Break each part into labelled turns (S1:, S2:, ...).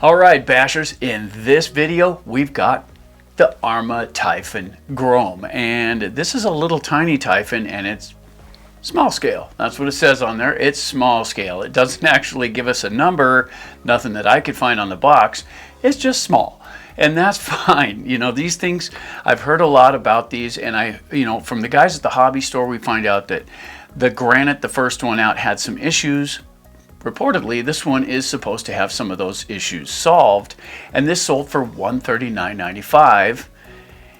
S1: All right, Bashers, in this video, we've got the Arrma Typhon Grom. And this is a little tiny Typhon, and it's small scale. That's what it says on there. It's small scale. It doesn't actually give us a number, nothing that I could find on the box. It's just small. And that's fine. You know, these things, I've heard a lot about these, and from the guys at the hobby store, we find out that the Granite, the first one out, had some issues. Reportedly, this one is supposed to have some of those issues solved, and this sold for $139.95.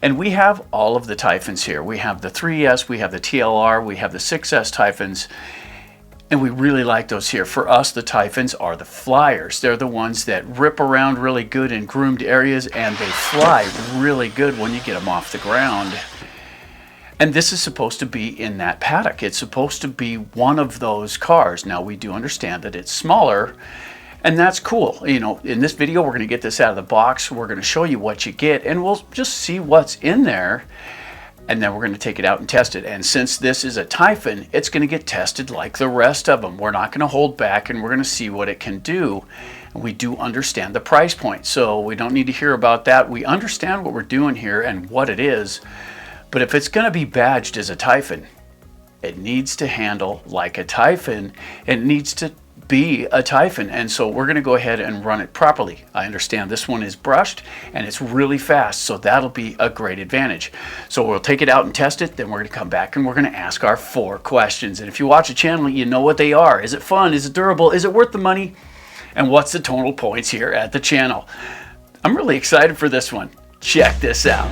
S1: And we have all of the Typhons here. We have the 3S, we have the TLR, we have the 6S Typhons, and we really like those here. For us, the Typhons are the flyers. They're the ones that rip around really good in groomed areas, and they fly really good when you get them off the ground. And this is supposed to be in that paddock. It's supposed to be one of those cars. Now, we do understand that it's smaller, and that's cool. You know, in this video, we're going to get this out of the box. We're going to show you what you get, and we'll just see what's in there, and then we're going to take it out and test it. And since this is a Typhon, it's going to get tested like the rest of them. We're not going to hold back, and we're going to see what it can do. And we do understand the price point, so we don't need to hear about that. We understand what we're doing here and what it is. But if it's going to be badged as a Typhon, it needs to handle like a Typhon. It needs to be a Typhon. And so we're going to go ahead and run it properly. I understand this one is brushed and it's really fast, so that'll be a great advantage. So we'll take it out and test it, then we're going to come back and we're going to ask our 4 questions. And if you watch the channel, you know what they are. Is it fun? Is it durable? Is it worth the money? And what's the total points here at the channel? I'm really excited for this one. Check this out.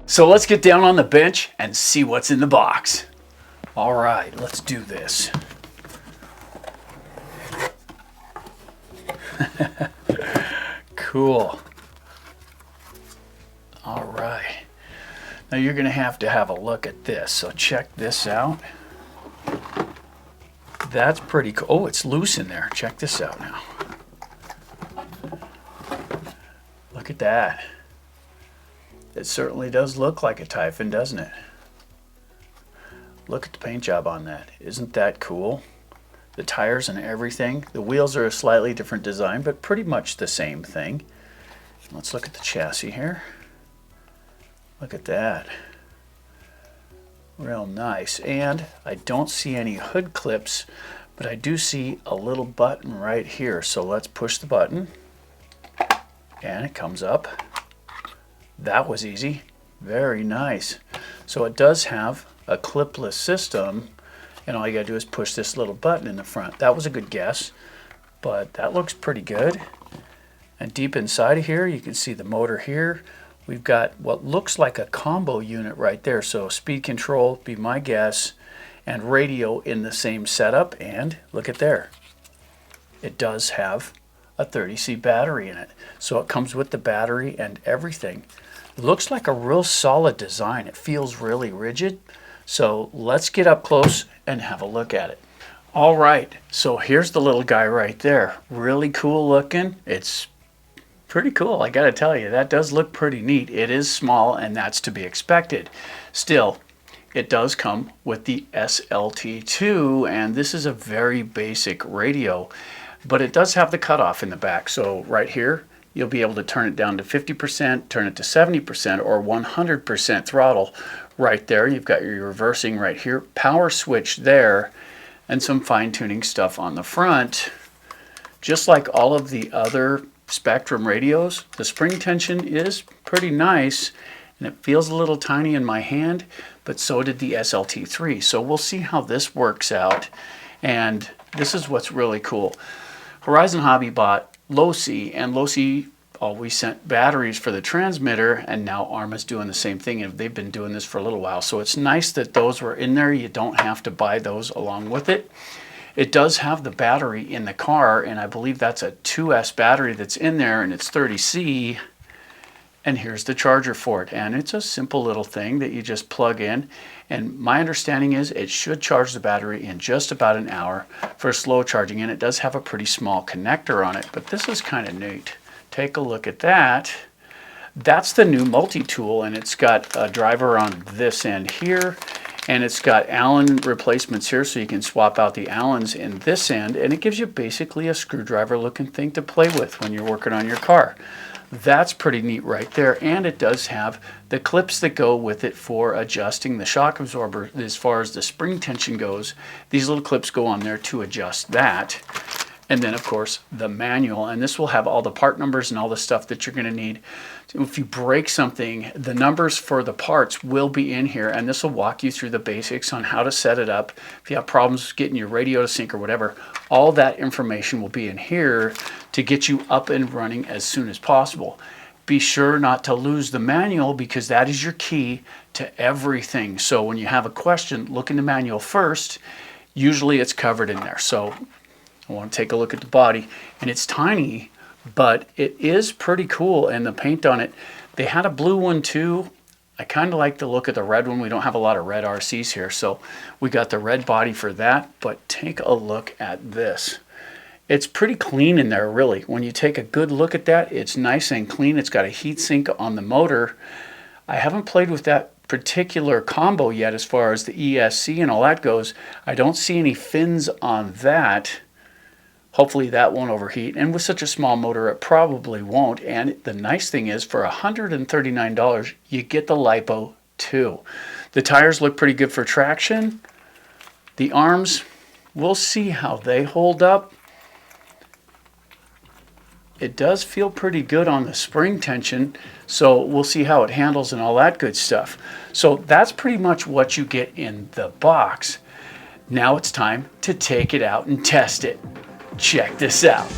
S1: So let's get down on the bench and see what's in the box. All right, let's do this. Cool. All right. Now you're going to have a look at this. So check this out. That's pretty cool. Oh, it's loose in there. Check this out now. Look at that. It certainly does look like a Typhon, doesn't it? Look at the paint job on that. Isn't that cool? The tires and everything. The wheels are a slightly different design, but pretty much the same thing. Let's look at the chassis here. Look at that. Real nice. And I don't see any hood clips, but I do see a little button right here. So let's push the button, and it comes up. That was easy. Very nice. So it does have a clipless system, and all you gotta do is push this little button in the front. That was a good guess, but that looks pretty good. And deep inside of here, you can see the motor here. We've got what looks like a combo unit right there. So speed control, be my guess, and radio in the same setup. And look at there. It does have a 30C battery in it. So it comes with the battery and everything. It looks like a real solid design. It feels really rigid. So let's get up close and have a look at it. All right, so here's the little guy right there. Really cool looking. It's pretty cool, I gotta tell you. That does look pretty neat. It is small, and that's to be expected. Still, it does come with the SLT2, and this is a very basic radio, but it does have the cutoff in the back. So right here, you'll be able to turn it down to 50%, turn it to 70%, or 100% throttle right there. You've got your reversing right here, power switch there, and some fine-tuning stuff on the front. Just like all of the other Spectrum radios, the spring tension is pretty nice, and it feels a little tiny in my hand, but so did the SLT3. So we'll see how this works out, and this is what's really cool. Horizon Hobby bought Losi, and Losi always sent batteries for the transmitter, and now Arrma's doing the same thing, and they've been doing this for a little while. So it's nice that those were in there. You don't have to buy those along with it. It does have the battery in the car, and I believe that's a 2S battery that's in there, and it's 30C. And here's the charger for it, and it's a simple little thing that you just plug in, and my understanding is it should charge the battery in just about an hour for slow charging, and it does have a pretty small connector on it, but this is kind of neat. Take a look at that. That's the new multi-tool, and it's got a driver on this end here, and it's got Allen replacements here, so you can swap out the Allens in this end, and it gives you basically a screwdriver looking thing to play with when you're working on your car. That's pretty neat right there, and it does have the clips that go with it for adjusting the shock absorber as far as the spring tension goes. These little clips go on there to adjust that. And then, of course, the manual, and this will have all the part numbers and all the stuff that you're going to need. If you break something, the numbers for the parts will be in here, and this will walk you through the basics on how to set it up. If you have problems getting your radio to sync or whatever, all that information will be in here to get you up and running as soon as possible. Be sure not to lose the manual, because that is your key to everything. So when you have a question, look in the manual first. Usually it's covered in there. So I want to take a look at the body, and it's tiny, but it is pretty cool, and the paint on it, they had a blue one too. I kind of like the look of the red one. We don't have a lot of red RCs here, so we got the red body for that. But take a look at this. It's pretty clean in there, really. When you take a good look at that, it's nice and clean. It's got a heat sink on the motor. I haven't played with that particular combo yet as far as the ESC and all that goes. I don't see any fins on that. Hopefully that won't overheat, and with such a small motor it probably won't. And the nice thing is, for $139 you get the LiPo too. The tires look pretty good for traction. The arms, we'll see how they hold up. It does feel pretty good on the spring tension, so we'll see how it handles and all that good stuff. So that's pretty much what you get in the box. Now it's time to take it out and test it. Check this out.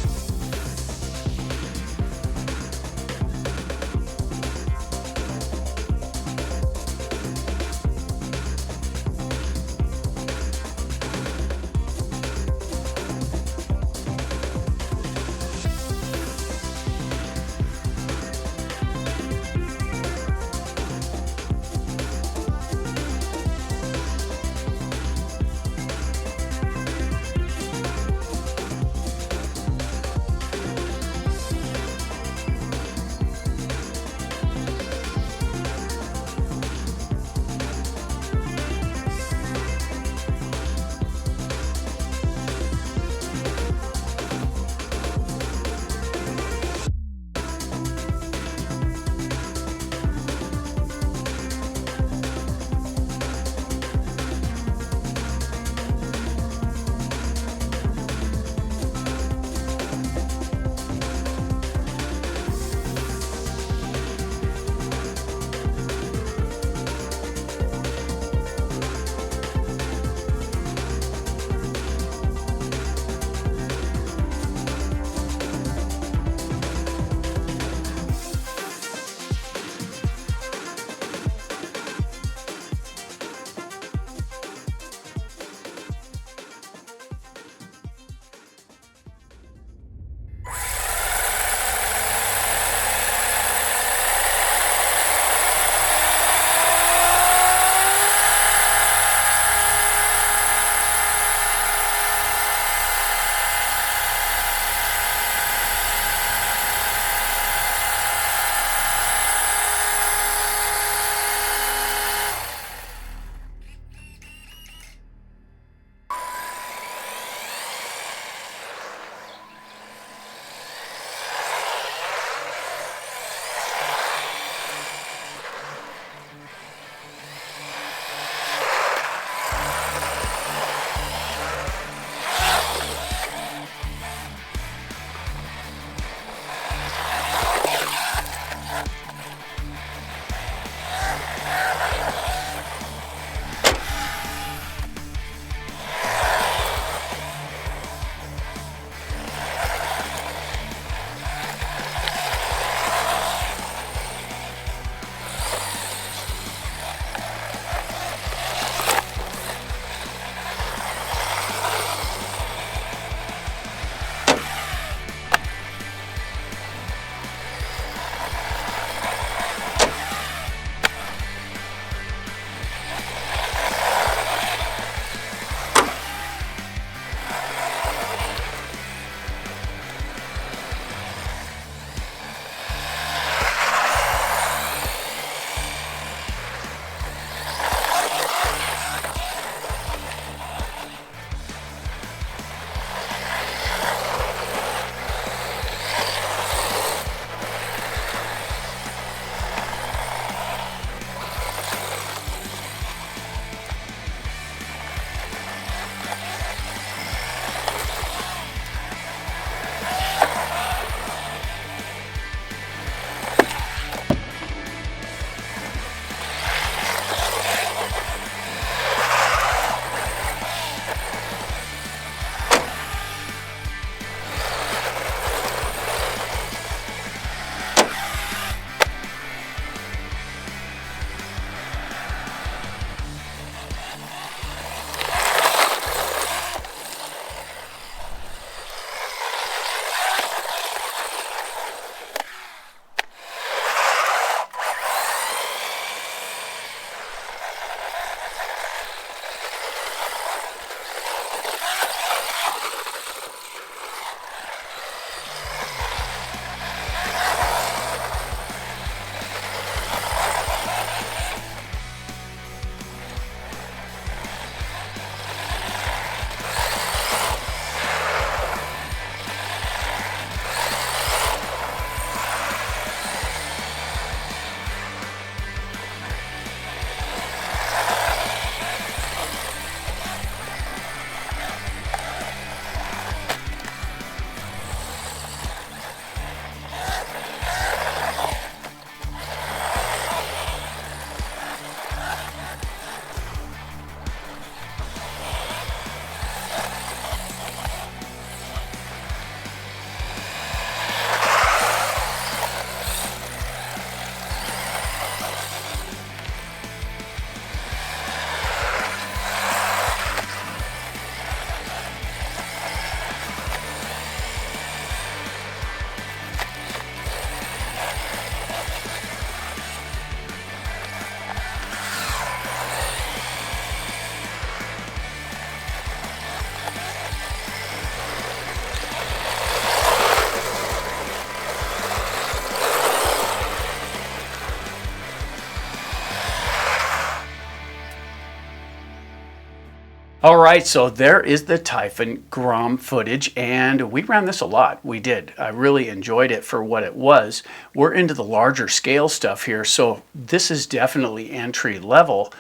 S1: All right, so there is the Typhon Grom footage, and we ran this a lot. We did. I really enjoyed it for what it was. We're into the larger scale stuff here, so this is definitely entry level.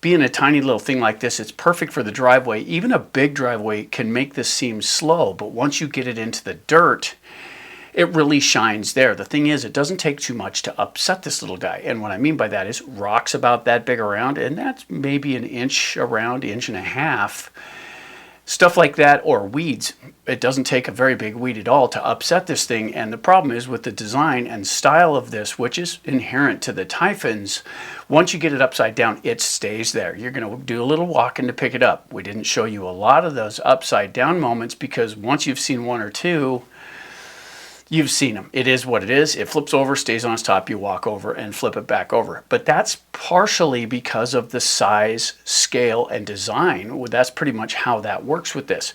S1: Being a tiny little thing like this, it's perfect for the driveway. Even a big driveway can make this seem slow, but once you get it into the dirt, it really shines there. The thing is, it doesn't take too much to upset this little guy. And what I mean by that is rocks about that big around, and that's maybe an inch around, inch and a half. Stuff like that, or weeds. It doesn't take a very big weed at all to upset this thing. And the problem is with the design and style of this, which is inherent to the Typhons, once you get it upside down, it stays there. You're going to do a little walking to pick it up. We didn't show you a lot of those upside down moments because once you've seen one or two, you've seen them. It is what it is. It flips over, stays on its top, you walk over and flip it back over. But that's partially because of the size, scale, and design. That's pretty much how that works with this.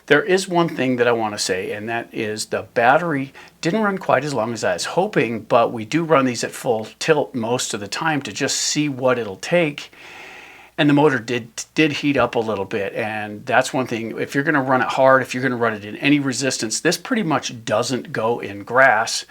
S1: There is one thing that I want to say, and that is the battery didn't run quite as long as I was hoping, but we do run these at full tilt most of the time to just see what it'll take. And the motor did heat up a little bit, and that's one thing. If you're going to run it hard, if you're going to run it in any resistance, this pretty much doesn't go in grass.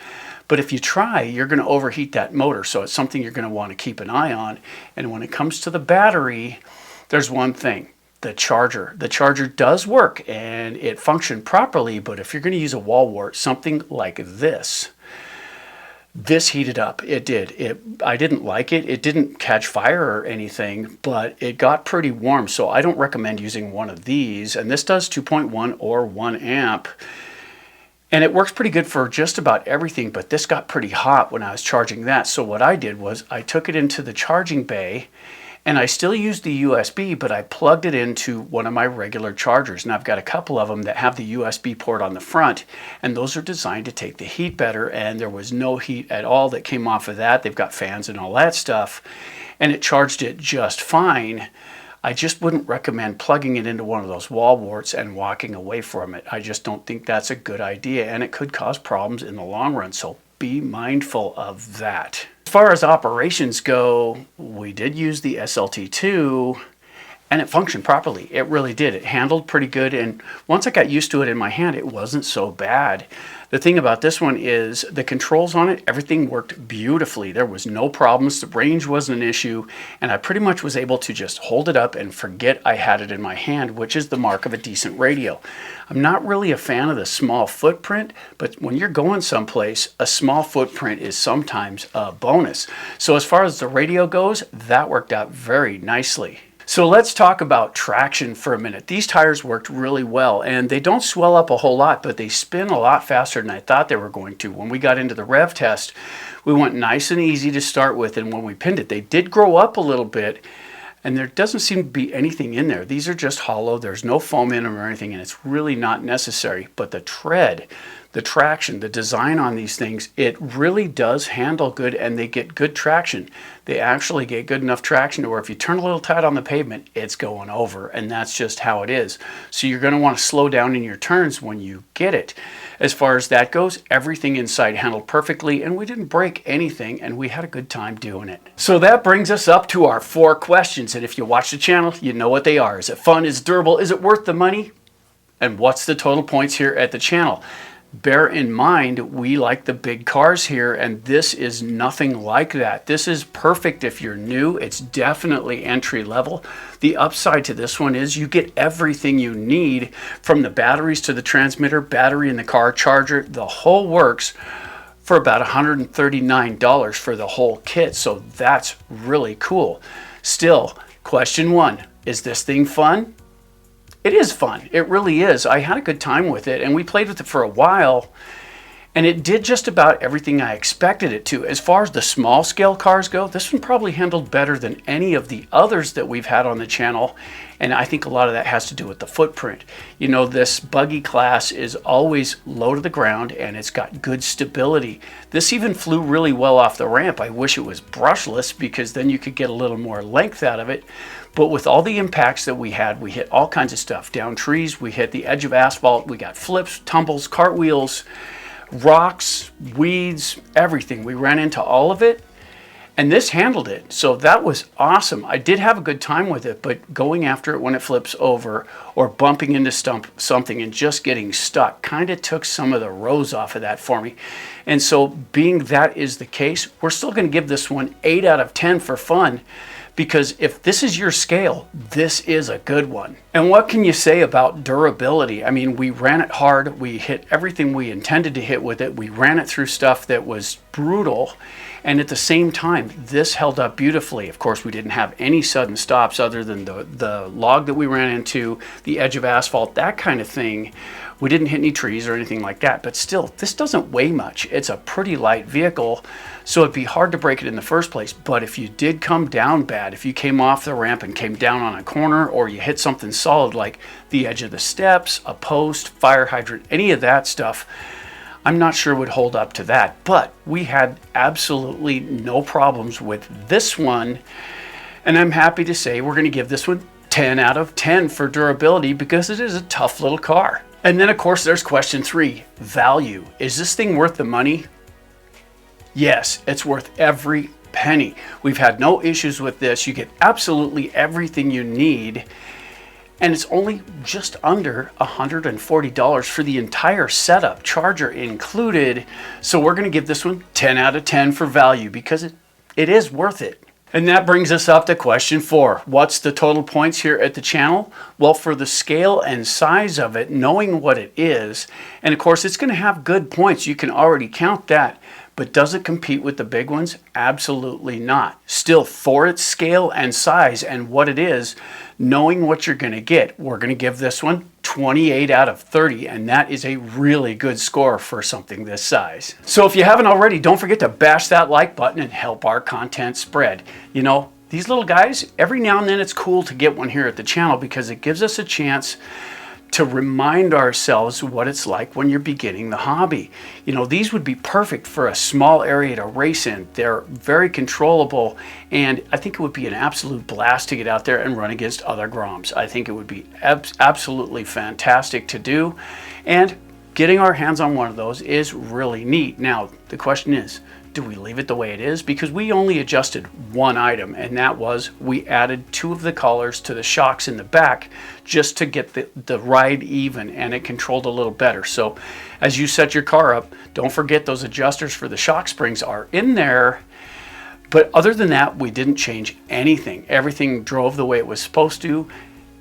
S1: But if you try, you're going to overheat that motor, so it's something you're going to want to keep an eye on. And when it comes to the battery, there's one thing. The charger. The charger does work, and it functioned properly, but if you're going to use a wall wart, something like this heated up. It did. I didn't like it. It didn't catch fire or anything, but it got pretty warm. So I don't recommend using one of these. And this does 2.1 or 1 amp. And it works pretty good for just about everything, but this got pretty hot when I was charging that. So what I did was I took it into the charging bay, and I still used the USB, but I plugged it into one of my regular chargers. And I've got a couple of them that have the USB port on the front, and those are designed to take the heat better, and there was no heat at all that came off of that. They've got fans and all that stuff, and it charged it just fine. I just wouldn't recommend plugging it into one of those wall warts and walking away from it. I just don't think that's a good idea, and it could cause problems in the long run, so be mindful of that. As far as operations go, we did use the SLT2, and it functioned properly. It really did. It handled pretty good, and once I got used to it in my hand, it wasn't so bad. The thing about this one is the controls on it, everything worked beautifully. There was no problems. The range wasn't an issue, and I pretty much was able to just hold it up and forget I had it in my hand, which is the mark of a decent radio. I'm not really a fan of the small footprint, but when you're going someplace, a small footprint is sometimes a bonus. So as far as the radio goes, that worked out very nicely. So let's talk about traction for a minute. These tires worked really well, and they don't swell up a whole lot, but they spin a lot faster than I thought they were going to. When we got into the rev test, we went nice and easy to start with, and when we pinned it, they did grow up a little bit, and there doesn't seem to be anything in there. These are just hollow. There's no foam in them or anything, and it's really not necessary. But the tread, the traction, the design on these things, it really does handle good, and they get good traction. They actually get good enough traction to where if you turn a little tight on the pavement, it's going over, and that's just how it is. So you're going to want to slow down in your turns when you get it. As far as that goes, everything inside handled perfectly, and we didn't break anything, and we had a good time doing it. So that brings us up to our 4 questions, and if you watch the channel, you know what they are. Is it fun? Is it durable? Is it worth the money? And what's the total points here at the channel? Bear in mind, we like the big cars here, and this is nothing like that. This is perfect if you're new. It's definitely entry level. The upside to this one is you get everything you need, from the batteries to the transmitter, battery in the car, charger, the whole works, for about $139 for the whole kit. So that's really cool. Still, question 1, is this thing fun? It is fun. It really is. I had a good time with it, and we played with it for a while, and it did just about everything I expected it to. As far as the small scale cars go, this one probably handled better than any of the others that we've had on the channel, and I think a lot of that has to do with the footprint. You know, this buggy class is always low to the ground, and it's got good stability. This even flew really well off the ramp. I wish it was brushless, because then you could get a little more length out of it. But with all the impacts that we had, we hit all kinds of stuff. Down trees, we hit the edge of asphalt, we got flips, tumbles, cartwheels, rocks, weeds, everything. We ran into all of it, And this handled it, so that was awesome. I did have a good time with it, but going after it when it flips over or bumping into something and just getting stuck kind of took some of the rose off of that for me. And so being that is the case, we're still going to give this one 8 out of 10 for fun, because if this is your scale, this is a good one. And what can you say about durability? I mean, we ran it hard. We hit everything we intended to hit with it. We ran it through stuff that was brutal. And at the same time, this held up beautifully. Of course, we didn't have any sudden stops other than the log that we ran into, the edge of asphalt, that kind of thing. We didn't hit any trees or anything like that, but still, this doesn't weigh much. It's a pretty light vehicle, so it'd be hard to break it in the first place. But if you did come down bad, if you came off the ramp and came down on a corner, or you hit something solid like the edge of the steps, a post, fire hydrant, any of that stuff, I'm not sure would hold up to that. But we had absolutely no problems with this one, and I'm happy to say we're going to give this one 10 out of 10 for durability, because it is a tough little car. And then, of course, there's question 3, value. Is this thing worth the money? Yes, it's worth every penny. We've had no issues with this. You get absolutely everything you need, and it's only just under $140 for the entire setup, charger included. So we're going to give this one 10 out of 10 for value, because it is worth it. And that brings us up to question 4. What's the total points here at the channel? Well, for the scale and size of it, knowing what it is, and of course it's going to have good points, you can already count that, but does it compete with the big ones? Absolutely not. Still, for its scale and size and what it is, knowing what you're going to get, we're going to give this one 28 out of 30, and that is a really good score for something this size. So if you haven't already, don't forget to bash that like button and help our content spread. You know, these little guys, every now and then it's cool to get one here at the channel, because it gives us a chance to remind ourselves what it's like when you're beginning the hobby. You know, these would be perfect for a small area to race in. They're very controllable, and I think it would be an absolute blast to get out there and run against other Groms. I think it would be absolutely fantastic to do, and getting our hands on one of those is really neat. Now, the question is, do we leave it the way it is? Because we only adjusted one item, and that was we added 2 of the collars to the shocks in the back just to get the ride even, and it controlled a little better. So as you set your car up, don't forget those adjusters for the shock springs are in there. But other than that, we didn't change anything. Everything drove the way it was supposed to,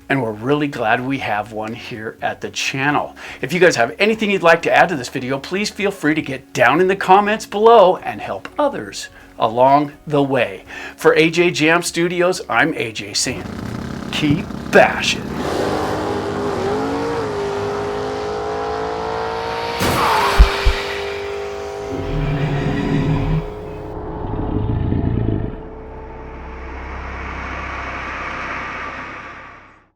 S1: and we're really glad we have one here at the channel. If you guys have anything you'd like to add to this video, please feel free to get down in the comments below and help others along the way. For AJ Jam Studios, I'm AJ saying, keep bashing.